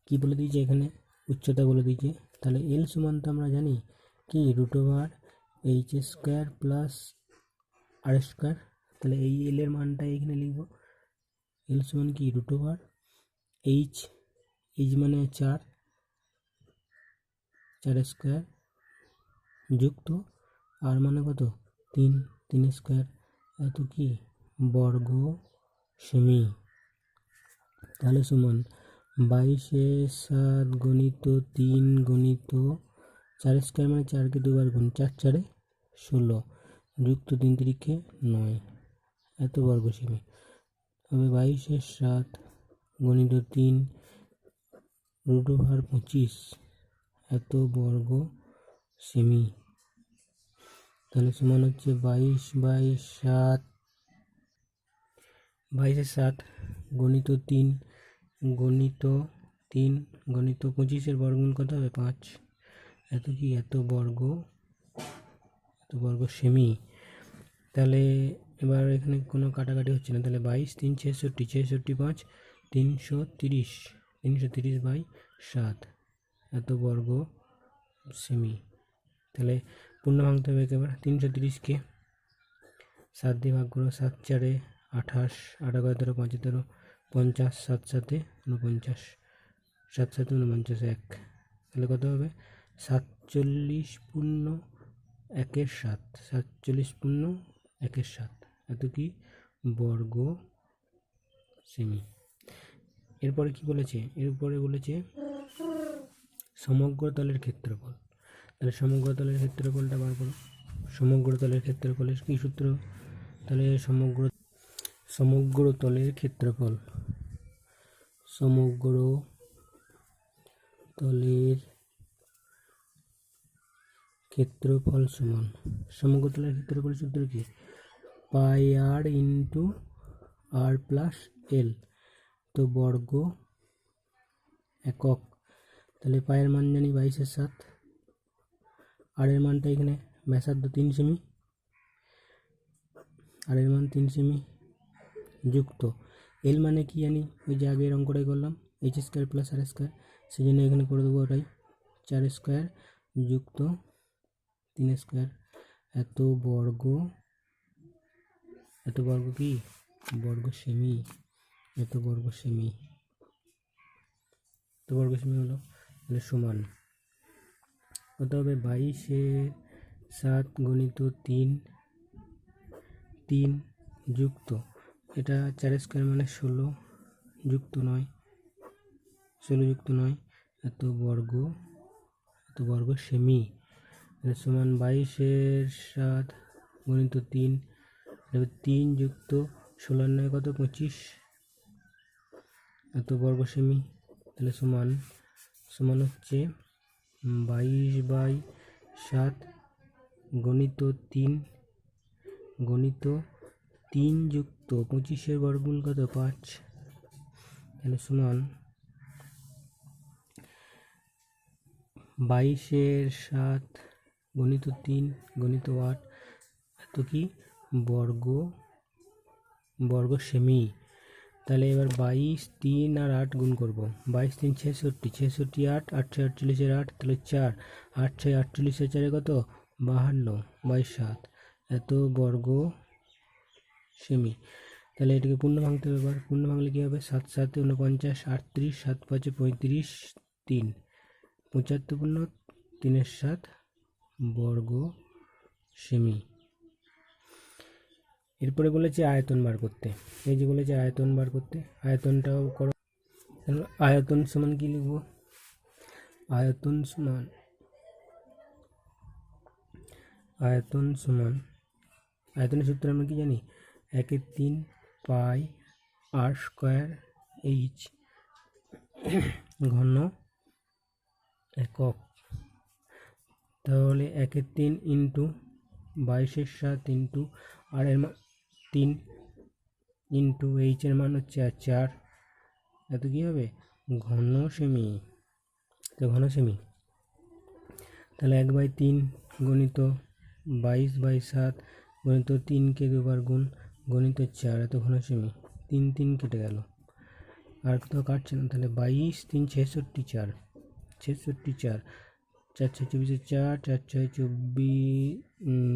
কি বলে দিয়েছে এখানে, উচ্চতা বলে দিয়েছে। তাহলে এল সমান তো আমরা জানি কি √h² প্লাস r²। তাহলে এই এল এর মানটা এখানে লিখব, এল সমান কি √h মানে 4² যুক্ত আর মানে কত 3² এত কি বর্গ সেমি। তাহলে সমান 22/7 গুণিত 3 গুণিত 4² মানে 4কে দুবার গুণ, 4×4 = 16 যুক্ত 3 × 9 এত বর্গ সেমি হবে। 22/7 গুণিত 3 √25 এত বর্গ সেমি। তাহলে সমান হচ্ছে 22/7 গুণিত 3 গুণিত 25 বর্গমূল কত হবে 5, এত বর্গ সেমি। তাহলে এবার এখানে কোনো কাটাকাটি হচ্ছে না, তাহলে 22 3 66 5 330 এত বর্গ সেমি। তাহলে পূর্ণ ভাঙতে হবে একেবারে, 330কে 7 দিয়ে ভাগ করো, 7×4 28, 8×13 75, 7×7 49, 7×7 49 1। তাহলে কত হবে 47/1/7 এত কি বর্গ সেমি। এরপরে কি বলেছে, সমগ্র তলের ক্ষেত্রফল। তাহলে সমগ্র তলের ক্ষেত্রফলটা বার করো। সমগ্র তলের ক্ষেত্রফলের কি সূত্র, তাহলে সমগ্র তলের ক্ষেত্রফল সমান সমগ্র তলের ক্ষেত্রফলের সূত্র কি, পাই আর ইন্টু আর প্লাস এল, তো বর্গ একক। তাহলে পায়ের মান জানি 22/7, আর এর মানটা এখানে ব্যাসার্ধ 3 সেমি, আর এর মান 3 সেমি যুক্ত এল মানে কি জানি, ওই যে আগের অঙ্কটাই করলাম h² প্লাস r², সেই জন্য এখানে করে দেবো ওটাই 4² যুক্ত 3² এত বর্গ কি বর্গ সেমি, এত বর্গ সেমি হলো। তাহলে সমান কত হবে 22/7 গুণিত 3 যুক্ত এটা 4² মানে 16 যুক্ত 9 16 যুক্ত 9 এত বর্গ সেমি সমান 22/7 গুণিত 3 3 যুক্ত 16 9 কত 25 এত বর্গ সেমি তাহলে সমান হচ্ছে 22/7 গণিত 3 যুক্ত 25 বর্গমূল কত 5 তাহলে সমান 22/7 গণিত 3 গণিত 8 এত কি বর্গ সেমি। তাহলে এবার 22 3 আর 8 গুণ করব 22 3 66 66 8 8 6 48 8 তাহলে 4 8 6 48 4 কত 52/7 এত বর্গ সেমি। তাহলে এটাকে পূর্ণ ভাঙতে হবে। এবার পূর্ণ ভাঙলে কী হবে 7 7 49 38 7 5 35 3 75 পূর্ণ 3 7 বর্গ সেমি। এরপরে বলেছে আয়তন বার করতে। এই যে বলেছে আয়তন বার করতে, আয়তনটাও করো। আয়তন সমান কি লিখব? আয়তন সমান আয়তনের সূত্র আমরা কি জানি 1/3 পাই r স্কয়ার h ঘন একক। তাহলে 1/3 ইন্টু 22/7 ইন্টু r এর মান 3 ইন্টু h এর মান হচ্ছে 4 এত কি হবে ঘন সেমি। তো ঘন সেমি তাহলে 1/3 গণিত 22/7 গণিত 3 কে দুবার গুণ গণিত 4 এত ঘন সেমি। 3 3 কেটে গেল আর তো কাটছে না। তাহলে 22 3 66 4 4 4 6 24 4 4 6 24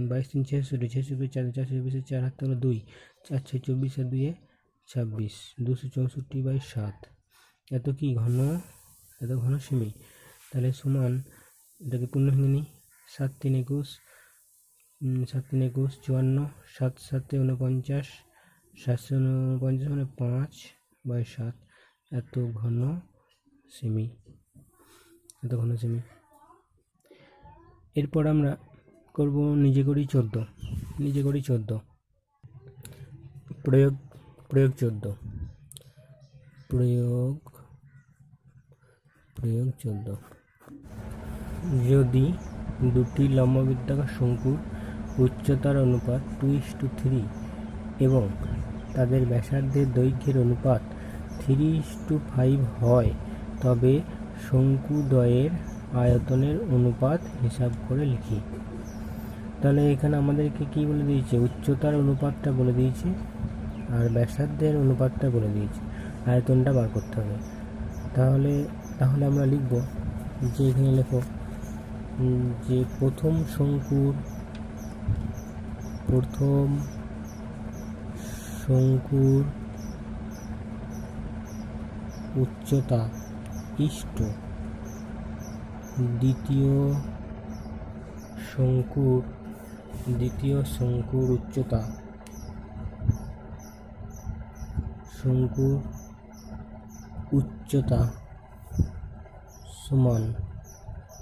22 3 66 66 4 4 24 4 হাত হলো 2 4 6 24 আর 2 26 264/7 এত কি এত ঘন সেমি। তাহলে সমান এটাকে পূর্ণ ভেঙে নিই 7 3 21 7 3 21 54 7 7 49 7 49 মানে 5/7 এত ঘন সেমি। এরপর আমরা করব নিজে করি 14 প্রয়োগ 14 যদি দুটি লম্ববৃত্তাকার শঙ্কুর উচ্চতার অনুপাত 2:3 এবং তাদের ব্যাসার্ধের দৈর্ঘ্যের অনুপাত 3:5 হয় তবে শঙ্কুদ্বয়ের আয়তনের অনুপাত হিসাব করে লিখি। তাহলে এখানে আমাদেরকে কি বলে দিয়েছে? উচ্চতার অনুপাতটা বলে দিয়েছে আর ব্যাসার্ধের অনুপাতটা বলে দিয়েছে, আয়তনটা বার করতে হবে। তাহলে আমরা লিখব যে এখানে লেখো যে প্রথম শঙ্কুর উচ্চতা ইষ্ট দ্বিতীয় শঙ্কুর উচ্চতা সমান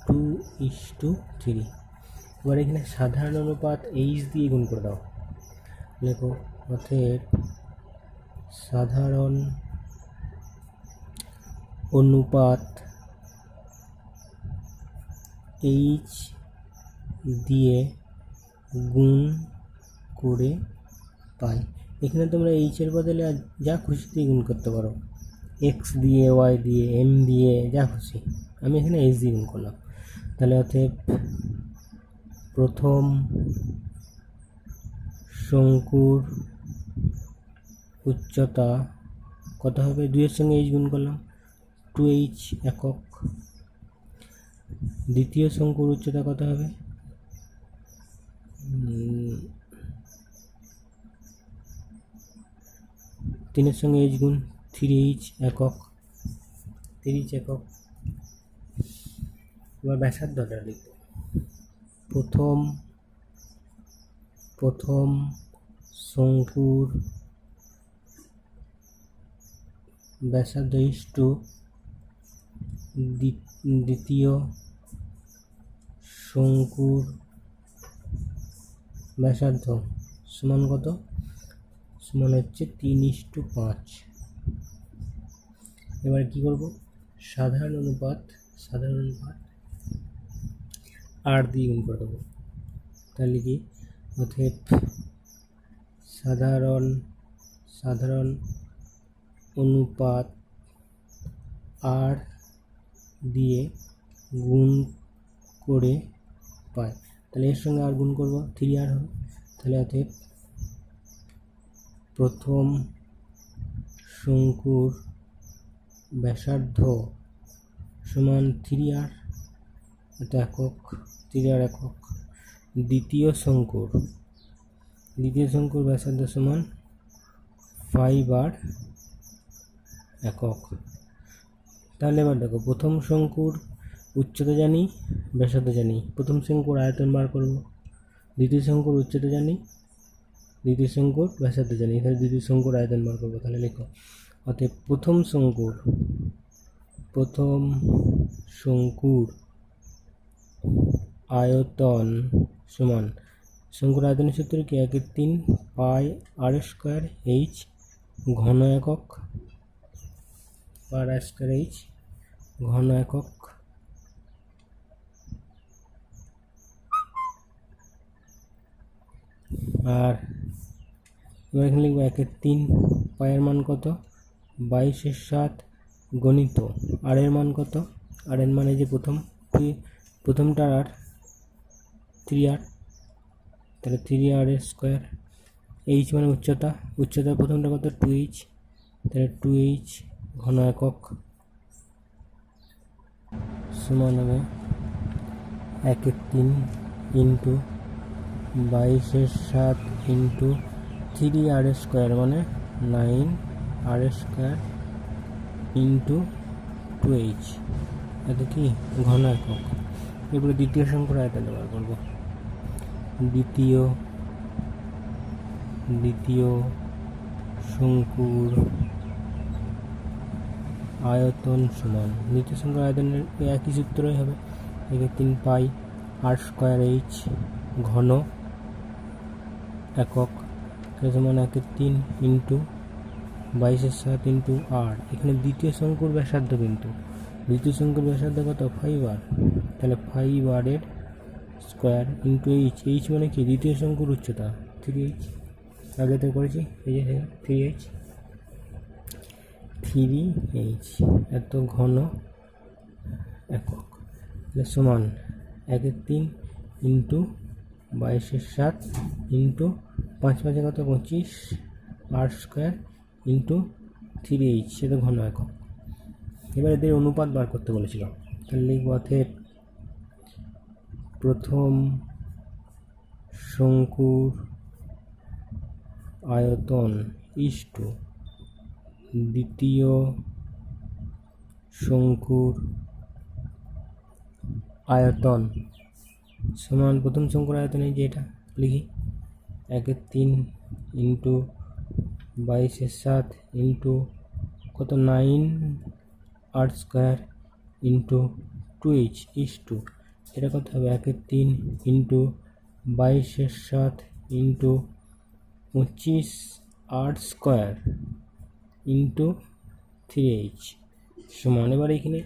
2:3। এবার এখানে সাধারণ অনুপাত h দিয়ে গুণ করে দাও। লেখো অতএব সাধারণ অনুপাত h দিয়ে গুণ করে পাই। এখানে তোমরা h এর বদলে যা খুশি দিয়ে গুণ করতে পারো, x দিয়ে, y দিয়ে, m দিয়ে, যা খুশি। আমি এখানে h দিয়ে গুণ করলাম। তাহলে অতএব প্রথম শঙ্কুর উচ্চতা কত হবে? 2 এর সঙ্গে h গুণ করলাম 2h একক। দ্বিতীয় শঙ্কুর উচ্চতা কত হবে? 3 এর সঙ্গে h গুণ 3h একক। এবার ব্যাসার্ধটা লিখব। প্রথম শঙ্কুর ব্যাসার্ধ ইষ্ট দ্বিতীয় শঙ্কুর ব্যাসার্ধ সমান কত? সমান হচ্ছে 3:5। এবার কি করব? সাধারণ অনুপাত আর দিয়ে গুণ করে দেবো। তাহলে কি অতএব সাধারণ অনুপাত আর দিয়ে গুণ করে পাই। তাহলে এর সঙ্গে আর গুণ করবো, 3r হবে। তাহলে অতএব প্রথম শঙ্কুর ব্যাসার্ধ সমান 3r, এটা একক, 3r একক। দ্বিতীয় শঙ্কুর ব্যাসার্ধ সমান 5r একক। তাহলে এবার দেখো, প্রথম শঙ্কুর উচ্চতা জানি, ব্যাসার্ধ জানি, প্রথম শঙ্কুর আয়তন বার করব। দ্বিতীয় শঙ্কুর উচ্চতা জানি, দ্বিতীয় শঙ্কুর ব্যাসার্ধ জানি, তাহলে দ্বিতীয় শঙ্কুর আয়তন বার করবো। তাহলে লিখো অতএব প্রথম শঙ্কুর আয়তন সমান, শঙ্কুর আয়তনের সূত্র কি? 1/3 পাই আর স্কোয়ার এইচ ঘন একক, আর স্কোয়ার এইচ ঘন একক। আর এবার এখানে লিখবো 1/3 পায়ের মান কত? 22/7 গণিত আর এর মান কত? আর এর মানে যে প্রথমটার আর 3r, তাহলে 3r স্কোয়ার। এইচ মানে উচ্চতা প্রথমটা কত? 2h, তাহলে 2h ঘন একক সমান হবে 1/3 ইন্টু 22/7 ইন্টু 3r স্কোয়ার মানে 9r স্কোয়ার ইন্টু 2h, এত কি? ঘন একক। এরপরে দ্বিতীয় শঙ্কুর আয়তন ব্যবহার করব। দ্বিতীয় শঙ্কুর আয়তন সমান, দ্বিতীয় শঙ্কুর আয়তনের একই সূত্রই হবে, 1/3 পাই আর স্কোয়ার এইচ ঘন একক সমান 1/3 ইন্টু 22/7 ইন্টু আর। এখানে দ্বিতীয় শঙ্কুর ব্যাসার্ধ, কিন্তু দ্বিতীয় শঙ্কুর ব্যাসার্ধ কত? 5r, তাহলে 5r এর স্কোয়ার ইন্টু এইচ মানে কি? দ্বিতীয় শঙ্কুর উচ্চতা 3h, আগে তো করেছি, এই যে 3h এত ঘন একক। তাহলে সমান 1/3 ইন্টু 22/7 ইন্টু 5×5 কত? 25 আর স্কোয়ার ইন্টু 3h, সেটা ঘন একক। এবার এদের অনুপাত বার করতে বলেছিল, তাহলে লিখব অতএব প্রথম শঙ্কুর আয়তন ইস্টু দ্বিতীয় শঙ্কুর আয়তন সমান, প্রথম শঙ্কুর আয়তন এই যে এটা লিখি, 1/3 ইন্টু 22/7 ইন্টু কত? 9r square into 2h is to, এটা কত হবে? 1/3 into 22/7 into 25r square into 3h সমান। এবার এখানে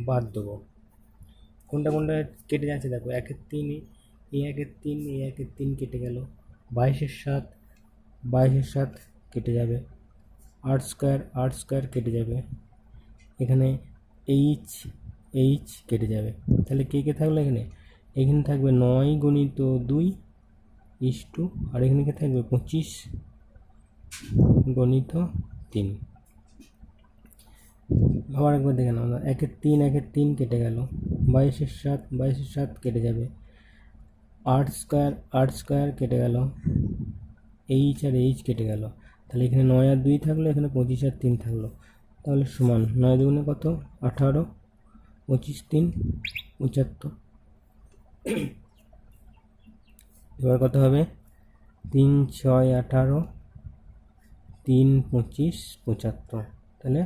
বাদ দেবো, কোনটা কেটে যাচ্ছে দেখো, 1/3 এই 1/3 কেটে গেল, 22/7 কেটে যাবে, আর স্কোয়ার কেটে যাবে, এখানে এইচ কেটে যাবে। তাহলে কে থাকলো? এখানে থাকবে 9 গুণিত 2 ইস্টু, আর এখানে কে থাকবে? 25 গুণিত 3। আবার একবার দেখে নাও, 1/3 কেটে গেল, 22/7 কেটে যাবে, আর স্কোয়ার কেটে গেল, এইচ আর এইচ কেটে গেল, তাহলে এখানে 9 আর 2 থাকলো, এখানে 25 আর 3 থাকলো, তাহলে সমান 9 দুগুণে কত? 18, 25 3 75। এবার কত হবে? 3 6 18, 3 25 75, তাহলে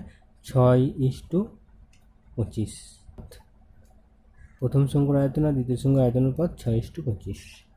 6:3 25। প্রথম শঙ্কুর আয়তন আর দ্বিতীয় শঙ্কুর আয়তনের পথ 6:25।